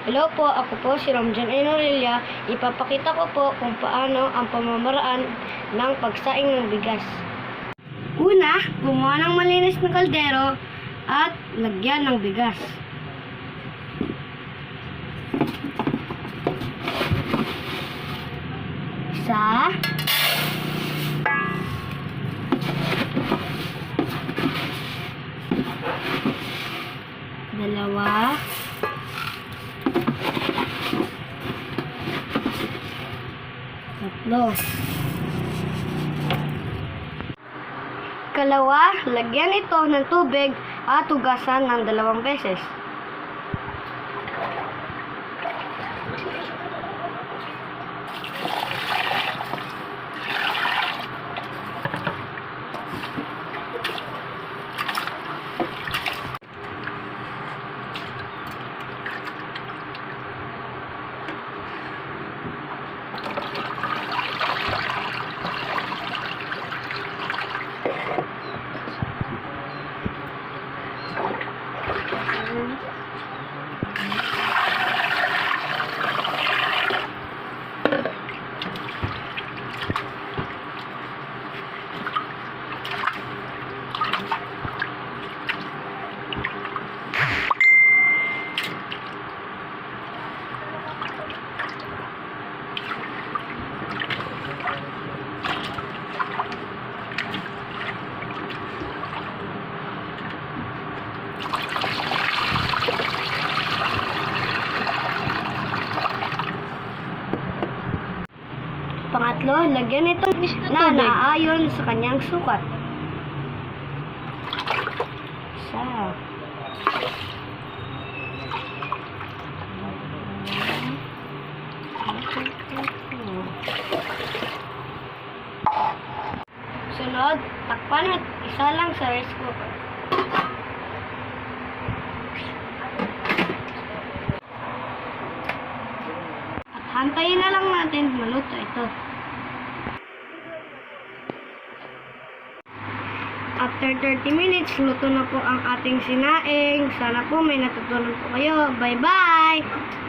Hello po, ako po si Ramjan Enorelia. Ipapakita ko po kung paano ang pamamaraan ng pagsaing ng bigas. Una, gumawa ng malinis na kaldero at lagyan ng bigas. Isa, dalawa, tatlo. Ikalawa, lagyan ito ng tubig at hugasan ng 2 beses. Pangatlo, lagyan ito na naayon sa kanyang sukat. Isa. Sunod, takpan at isa lang sa rice cooker. Hantayin na lang natin maluto ito. After 30 minutes, luto na po ang ating sinaing. Sana po may natutunan po kayo. Bye-bye!